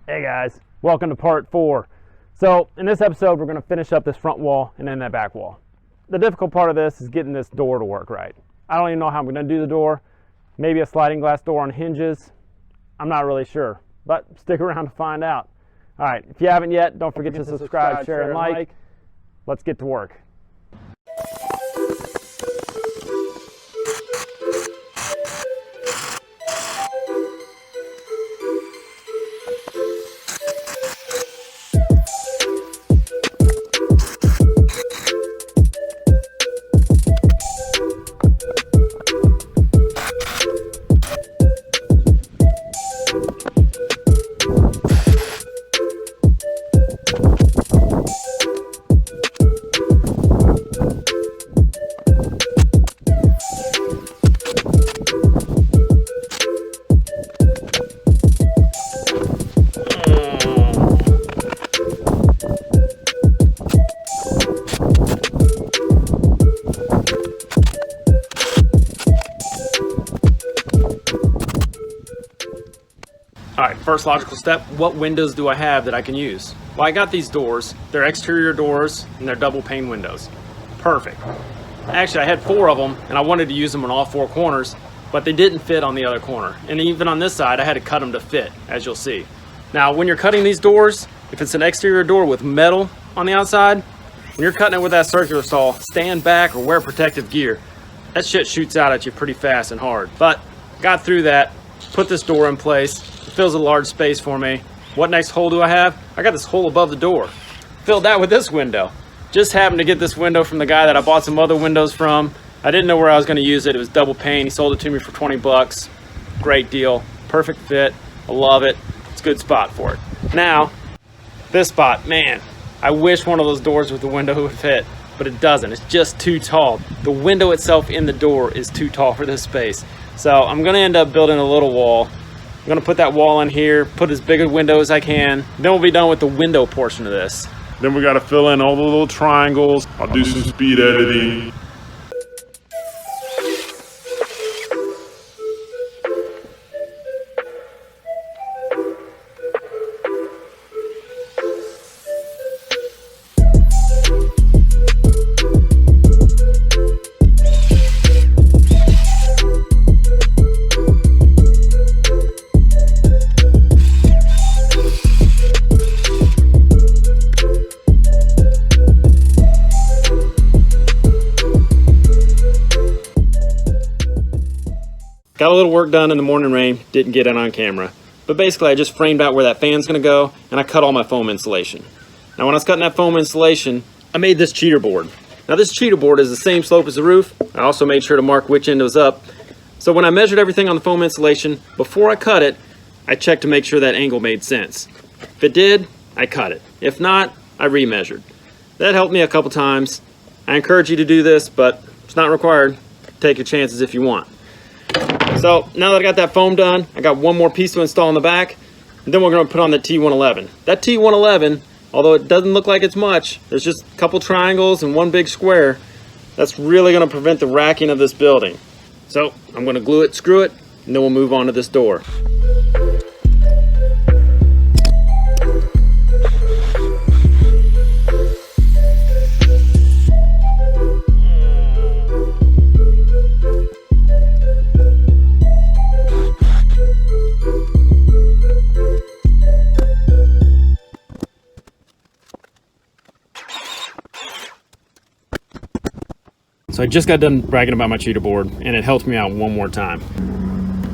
Hey guys, welcome to part 4. So in this episode we're going to finish up this front wall and then that back wall. The difficult part of this is getting this door to work right. I don't even know how I'm going to do the door. Maybe a sliding glass door on hinges. I'm not really sure, but stick around to find out. Alright, if you haven't yet, don't forget to subscribe, share, and like. Let's get to work. Alright, first logical step, what windows do I have that I can use? Well, I got these doors. They're exterior doors and they're double pane windows. Perfect. Actually, I had 4 of them and I wanted to use them on all 4 corners, but they didn't fit on the other corner. And even on this side, I had to cut them to fit, as you'll see. Now, when you're cutting these doors, if it's an exterior door with metal on the outside, when you're cutting it with that circular saw, stand back or wear protective gear. That shit shoots out at you pretty fast and hard. But got through that, put this door in place. It fills a large space for me. What next hole do I have? I got this hole above the door. Filled that with this window. Just happened to get this window from the guy that I bought some other windows from. I didn't know where I was going to use it. It was double pane. He sold it to me for 20 bucks. Great deal. Perfect fit. I love it. It's a good spot for it. Now, this spot, man, I wish one of those doors with the window would fit, but it doesn't. It's just too tall. The window itself in the door is too tall for this space. So I'm going to end up building a little wall. I'm going to put that wall in here, put as big a window as I can. Then we'll be done with the window portion of this. Then we got to fill in all the little triangles. I'll do some speed editing. Got a little work done in the morning rain, didn't get it on camera. But basically I just framed out where that fan's gonna go and I cut all my foam insulation. Now when I was cutting that foam insulation, I made this cheater board. Now this cheater board is the same slope as the roof. I also made sure to mark which end was up. So when I measured everything on the foam insulation, before I cut it, I checked to make sure that angle made sense. If it did, I cut it. If not, I remeasured. That helped me a couple times. I encourage you to do this, but it's not required. Take your chances if you want. So now that I got that foam done, I got one more piece to install in the back, and then we're going to put on the T111. That T111, although it doesn't look like it's much, there's just a couple triangles and one big square, that's really going to prevent the racking of this building. So I'm going to glue it, screw it, and then we'll move on to this door. So I just got done bragging about my cheater board and it helped me out one more time.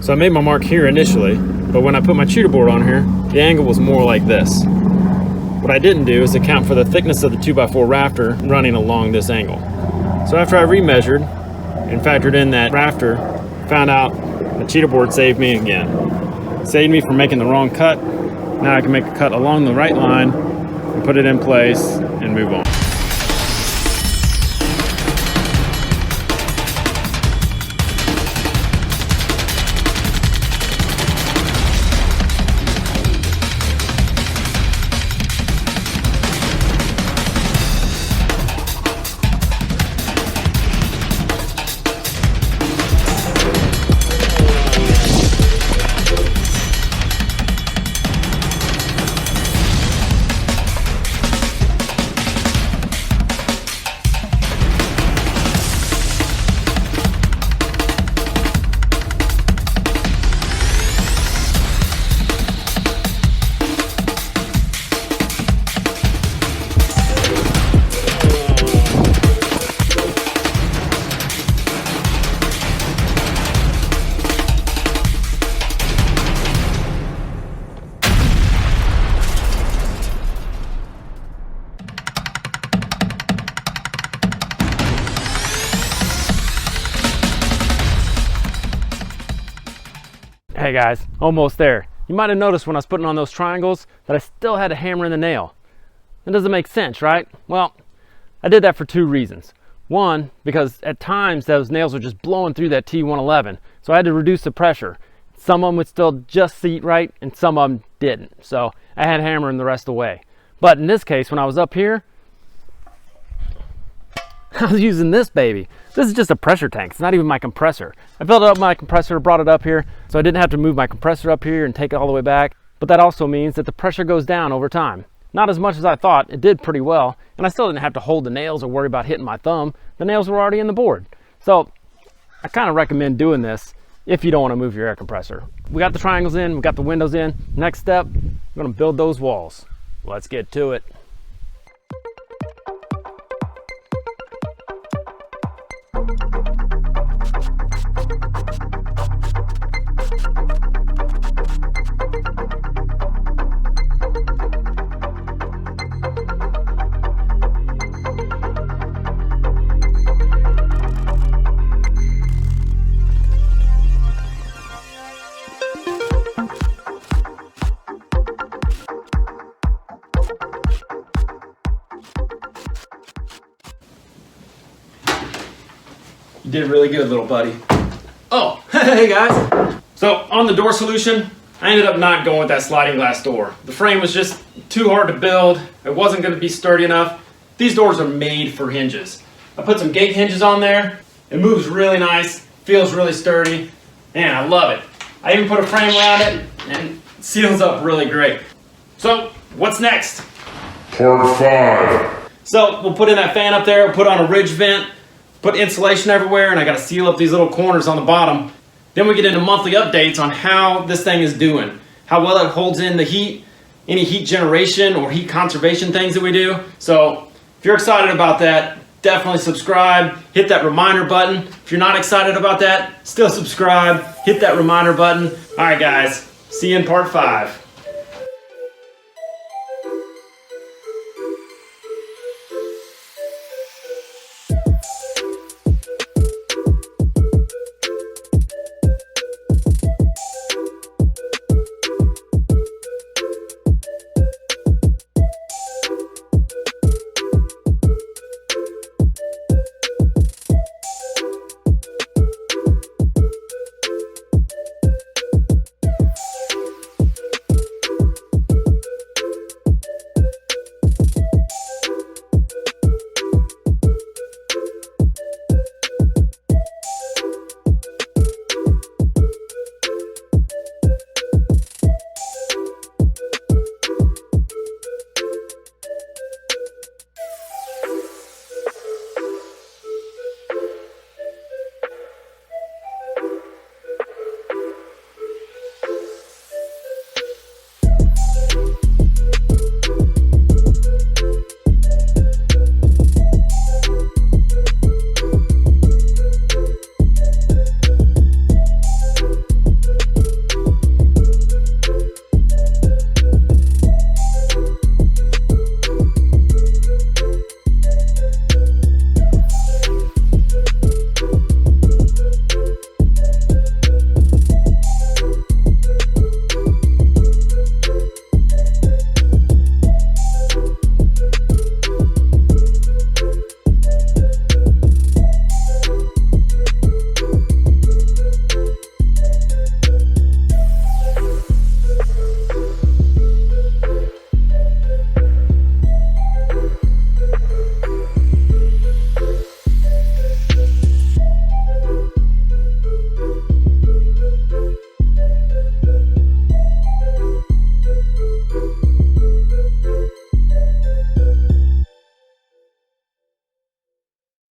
So I made my mark here initially, but when I put my cheater board on here, the angle was more like this. What I didn't do is account for the thickness of the 2x4 rafter running along this angle. So after I remeasured and factored in that rafter, found out the cheater board saved me again. Saved me from making the wrong cut. Now I can make a cut along the right line and put it in place and move on. Hey guys, almost there. You might have noticed when I was putting on those triangles that I still had to hammer in the nail. That doesn't make sense, right? Well, I did that for two reasons. One, because at times those nails were just blowing through that T111, so I had to reduce the pressure. Some of them would still just seat right, and some of them didn't. So I had to hammer them the rest of the way. But in this case, when I was up here, I was using this baby. This is just a pressure tank. It's not even my compressor. I filled up my compressor, brought it up here, so I didn't have to move my compressor up here and take it all the way back. But that also means that the pressure goes down over time. Not as much as I thought. It did pretty well, and I still didn't have to hold the nails or worry about hitting my thumb. The nails were already in the board. So I kind of recommend doing this if you don't want to move your air compressor. We got the triangles in, we got the windows in. Next step, we're going to build those walls. Let's get to it. You did really good, little buddy. Oh, hey guys. So on the door solution, I ended up not going with that sliding glass door. The frame was just too hard to build. It wasn't going to be sturdy enough. These doors are made for hinges. I put some gate hinges on there. It moves really nice, feels really sturdy, and I love it. I even put a frame around it and it seals up really great. So what's next? Part 5. So we'll put in that fan up there, we'll put on a ridge vent, put insulation everywhere, and I got to seal up these little corners on the bottom. Then we get into monthly updates on how this thing is doing, how well it holds in the heat, any heat generation or heat conservation things that we do. So if you're excited about that, definitely subscribe, hit that reminder button. If you're not excited about that, still subscribe, hit that reminder button. All right guys, see you in part 5.